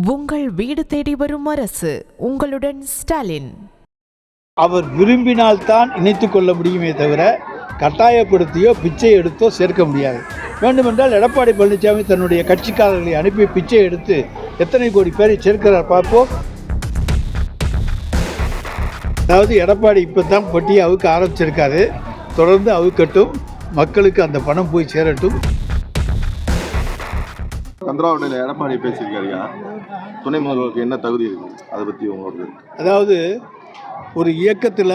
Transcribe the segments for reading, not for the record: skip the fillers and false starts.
உங்கள் வீடு தேடி வரும் அரசு. உங்களுடன் ஸ்டாலின். அவர் விரும்பினால்தான் இணைத்து கொள்ள முடியுமே தவிர கட்டாயப்படுத்தியோ பிச்சை எடுத்தோ சேர்க்க முடியாது. வேண்டுமென்றால் எடப்பாடி பழனிசாமி தன்னுடைய கட்சிக்காரர்களை அனுப்பி பிச்சை எடுத்து எத்தனை கோடி பேரை சேர்க்கிறார் பார்ப்போம். அதாவது எடப்பாடி இப்போ தான் பொட்டியை அவுக்க ஆரம்பிச்சிருக்காரு. தொடர்ந்து அவுக்கட்டும், மக்களுக்கு அந்த பணம் போய் சேரட்டும். சந்திராவட்டையில் எடப்பாடி பேசியிருக்காருயா, துணை முதல்வருக்கு என்ன தகுதி இருக்குது, அதை பற்றி உங்களோட? அதாவது ஒரு இயக்கத்தில்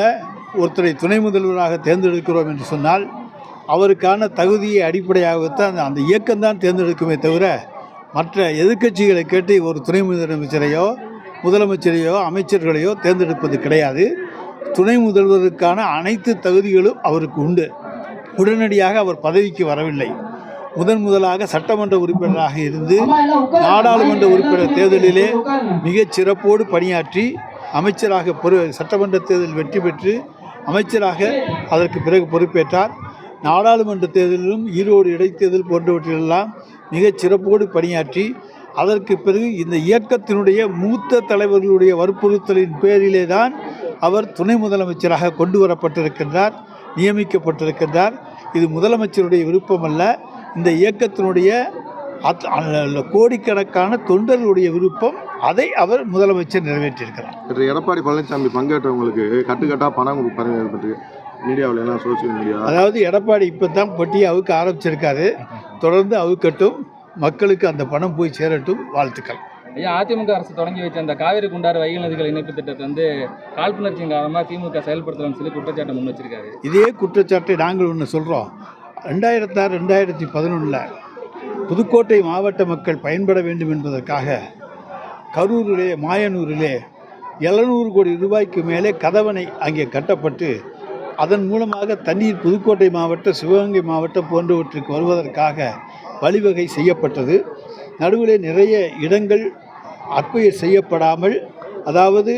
ஒருத்தரை துணை முதல்வராக தேர்ந்தெடுக்கிறோம் என்று சொன்னால் அவருக்கான தகுதியை அடிப்படையாகத்தான் அந்த இயக்கம்தான் தேர்ந்தெடுக்குமே தவிர மற்ற எதிர்க்கட்சிகளை கேட்டு ஒரு துணை முதலமைச்சரையோ முதலமைச்சரையோ அமைச்சர்களையோ தேர்ந்தெடுப்பது கிடையாது. துணை முதல்வருக்கான அனைத்து தகுதிகளும் அவருக்கு உண்டு. உடனடியாக அவர் பதவிக்கு வரவில்லை. முதலாக சட்டமன்ற உறுப்பினராக இருந்து நாடாளுமன்ற உறுப்பினர் தேர்தலிலே மிகச் சிறப்போடு பணியாற்றி அமைச்சராக சட்டமன்ற தேர்தலில் வெற்றி பெற்று அமைச்சராக அதற்கு பிறகு பொறுப்பேற்றார். நாடாளுமன்ற தேர்தலிலும் ஈரோடு இடைத்தேர்தல் போன்றவற்றிலெல்லாம் மிகச் சிறப்போடு பணியாற்றி அதற்கு பிறகு இந்த இயக்கத்தினுடைய மூத்த தலைவர்களுடைய வற்புறுத்தலின் பேரிலே தான் அவர் துணை முதலமைச்சராக கொண்டு வரப்பட்டிருக்கின்றார், நியமிக்கப்பட்டிருக்கின்றார். இது முதலமைச்சருடைய விருப்பமல்ல, இந்த இயக்கத்தினுடைய கோடிக்கணக்கான தொண்டர்களுடைய விருப்பம். அதை அவர் முதலமைச்சர் நிறைவேற்றியிருக்கிறார். எடப்பாடி பழனிசாமி பங்கேற்றவங்களுக்கு கட்டுக்கட்டாக பணம் பற்றி மீடியாவில் எல்லாம் சோசியல் மீடியா, அதாவது எடப்பாடி இப்போ தான் பொட்டியை அவுக்க ஆரம்பிச்சிருக்காரு. தொடர்ந்து அவுக்கட்டும், மக்களுக்கு அந்த பணம் போய் சேரட்டும். வாழ்த்துக்கள். ஐயா, அதிமுக அரசு தொடங்கி வச்ச அந்த காவிரி குண்டாறு வைகை நதிகள் இணைப்பு திட்டத்தை காழ்ப்புணர்ச்சியின் காரணமாக திமுக செயல்படுத்தலாம்னு சொல்லி குற்றச்சாட்டை முன் வச்சிருக்காரு. இதே குற்றச்சாட்டை நாங்கள் ஒன்று சொல்கிறோம். 2006-2011 புதுக்கோட்டை மாவட்ட மக்கள் பயன்பட வேண்டும் என்பதற்காக கரூரிலே மாயனூரிலே 700 கோடி ரூபாய்க்கு மேலே கதவணை அங்கே கட்டப்பட்டு அதன் மூலமாக தண்ணீர் புதுக்கோட்டை மாவட்டம், சிவகங்கை மாவட்டம் போன்றவற்றுக்கு வருவதற்காக வழிவகை செய்யப்பட்டது. நடுவிலே நிறைய இடங்கள் அக்வயர் செய்யப்படாமல், அதாவது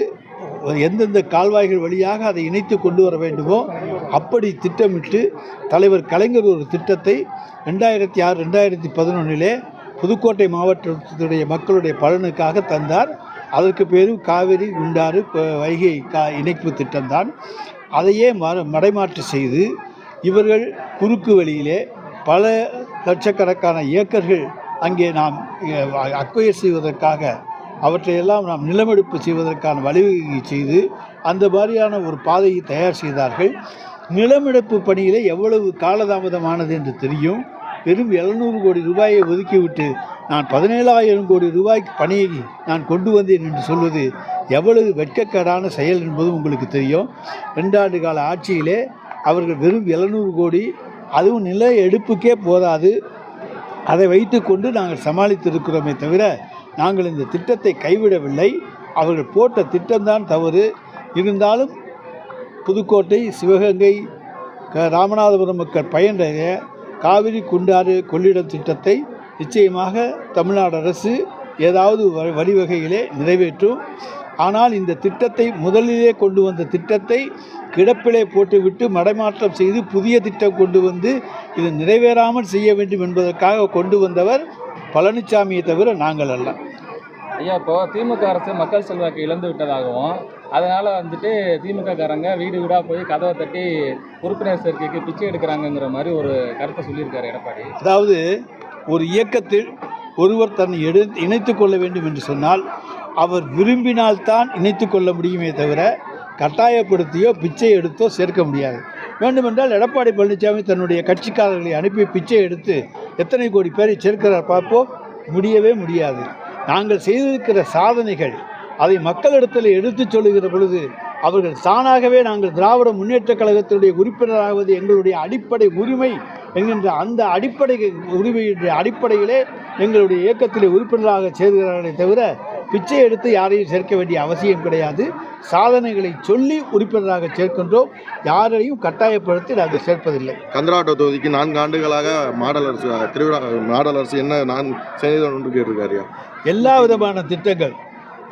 எந்தெந்த கால்வாய்கள் வழியாக அதை இணைத்து கொண்டு வர வேண்டுமோ அப்படி திட்டமிட்டு தலைவர் கலைஞர் ஒரு திட்டத்தை 2006-2011 புதுக்கோட்டை மாவட்டத்துடைய மக்களுடைய பலனுக்காக தந்தார். அதற்கு பேரும் காவிரி குண்டாறு வைகை இணைப்பு திட்டம்தான். அதையே மடைமாற்று செய்து இவர்கள் குறுக்கு வழியிலே பல லட்சக்கணக்கான ஏக்கர்கள் அங்கே நாம் அக்வயர் செய்வதற்காக அவற்றையெல்லாம் நாம் நிலமெடுப்பு செய்வதற்கான வழிவகை செய்து அந்த மாதிரியான ஒரு பாதையை தயார் செய்தார்கள். நிலமெடுப்பு பணியிலே எவ்வளவு காலதாமதமானது என்று தெரியும். வெறும் 700 கோடி ரூபாயை ஒதுக்கிவிட்டு நான் 17,000 கோடி ரூபாய்க்கு பணியை நான் கொண்டு வந்தேன் என்று சொல்வது எவ்வளவு வெட்கக்கேடான செயல் என்பது உங்களுக்கு தெரியும். 2 ஆண்டு கால ஆட்சியிலே அவர்கள் வெறும் 700 கோடி, அதுவும் நில எடுப்புக்கே போதாது, அதை வைத்து கொண்டு நாங்கள் சமாளித்திருக்கிறோமே தவிர நாங்கள் இந்த திட்டத்தை கைவிடவில்லை. அவர்கள் போட்ட திட்டம்தான் தவறு. இருந்தாலும் புதுக்கோட்டை, சிவகங்கை, ராமநாதபுரம் மக்கள் பயன்ற காவிரி குண்டாறு கொள்ளிடம் திட்டத்தை நிச்சயமாக தமிழ்நாடு அரசு ஏதாவது வழிவகையிலே நிறைவேற்றும். ஆனால் இந்த திட்டத்தை முதலிலே கொண்டு வந்த திட்டத்தை கிடப்பிலே போட்டுவிட்டு மடைமாற்றம் செய்து புதிய திட்டம் கொண்டு வந்து இது நிறைவேறாமல் செய்ய வேண்டும் என்பதற்காக கொண்டு வந்தவர் பழனிசாமியை தவிர நாங்கள் அல்ல. ஐயா, இப்போ திமுக அரசு மக்கள் செல்வாக்கு இழந்து விட்டதாகவும் அதனால் திமுக காரங்க வீடு வீடாக போய் கதவை தட்டி உறுப்பினர் சேர்க்கைக்கு பிச்சை எடுக்கிறாங்கங்கிற மாதிரி ஒரு கருத்தை சொல்லியிருக்காரு எடப்பாடி. அதாவது ஒரு இயக்கத்தில் ஒருவர் தன்னை இணைத்து கொள்ள வேண்டும் என்று சொன்னால் அவர் விரும்பினால்தான் இணைத்து கொள்ள முடியுமே தவிர கட்டாயப்படுத்தியோ பிச்சை எடுத்தோ சேர்க்க முடியாது. வேண்டுமென்றால் எடப்பாடி பழனிசாமி தன்னுடைய கட்சிக்காரர்களை அனுப்பி பிச்சை எடுத்து எத்தனை கோடி பேரை சேர்க்கிறார் பார்ப்போம். முடியவே முடியாது. நாங்கள் செய்திருக்கிற சாதனைகள் அதை மக்களிடத்தில் எடுத்துச் சொல்லுகிற பொழுது அவர்கள் தானாகவே நாங்கள் திராவிட முன்னேற்றக் கழகத்தினுடைய உறுப்பினராவது எங்களுடைய அடிப்படை உரிமை என்கின்ற அந்த அடிப்படை உரிமையுடைய அடிப்படையிலே எங்களுடைய இயக்கத்திலே உறுப்பினராக சேர்கிறார்களே தவிர பிச்சை எடுத்து யாரையும் சேர்க்க வேண்டிய அவசியம் கிடையாது. சாதனைகளை சொல்லி உறுப்பினராக சேர்க்கின்றோம், யாரையும் கட்டாயப்படுத்தி நாங்கள் சேர்ப்பதில்லை. கந்தராட்ட தொகுதிக்கு 4 ஆண்டுகளாக மாடல் அரசு என்ன நான் செய்து கேட்டிருக்காரு. எல்லா விதமான திட்டங்கள்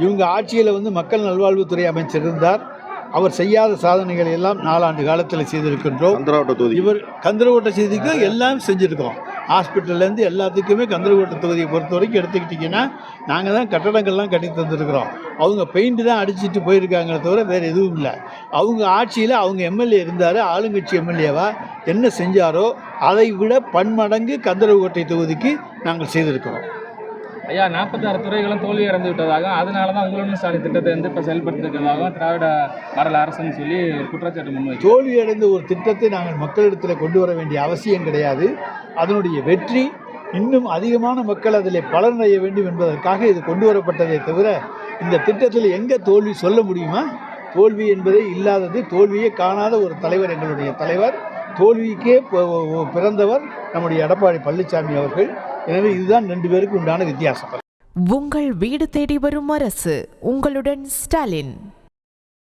இவங்க ஆட்சியில் மக்கள் நல்வாழ்வுத்துறை அமைச்சர் இருந்தார். அவர் செய்யாத சாதனைகளை எல்லாம் 4 ஆண்டு காலத்தில் செய்திருக்கின்றோம். கந்தராட்ட தொகுதி இவர் கந்தரவோட்ட செய்திக்கு எல்லாம் செஞ்சுருக்கோம். ஹாஸ்பிட்டல்லேருந்து எல்லாத்துக்குமே கந்தரகோட்டை தொகுதியை பொறுத்த வரைக்கும் எடுத்துக்கிட்டிங்கன்னா நாங்கள் தான் கட்டடங்கள்லாம் கட்டி தந்துருக்குறோம். அவங்க பெயிண்ட் தான் அடிச்சுட்டு போயிருக்காங்களே தவிர வேறு எதுவும் இல்லை. அவங்க ஆட்சியில் அவங்க எம்எல்ஏ இருந்தார், ஆளுங்கட்சி எம்எல்ஏவா என்ன செஞ்சாரோ அதை விட பன்மடங்கு கந்தரகோட்டை தொகுதிக்கு நாங்கள் செய்திருக்கிறோம். ஐயா 46 துறைகளும் தோல்வி அடைந்து விட்டதாகவும் அதனால தான் உங்களுடன் ஸ்டாலின் திட்டத்தை வந்து இப்போ செயல்படுத்திருக்கிறதாகவும் திராவிட மாடல் அரசுன்னு சொல்லி ஒரு குற்றச்சாட்டு முன்வைக்கும். தோல்வியடைந்த ஒரு திட்டத்தை நாங்கள் மக்களிடத்தில் கொண்டு வர வேண்டிய அவசியம் கிடையாது. அதனுடைய வெற்றி இன்னும் அதிகமான மக்கள் அதில் பலனடைய வேண்டும் என்பதற்காக இது கொண்டு வரப்பட்டதை தவிர இந்த திட்டத்தில் எங்கே தோல்வி சொல்ல முடியுமா? தோல்வி என்பதே இல்லாதது. தோல்வியே காணாத ஒரு தலைவர் எங்களுடைய தலைவர். தோல்விக்கே பிறந்தவர் நம்முடைய எடப்பாடி பழனிசாமி அவர்கள். எனவே இதுதான் 2 பேருக்கு உண்டான வித்தியாசம். உங்கள் வீடு தேடி வரும் அரசு. உங்களுடன் ஸ்டாலின்.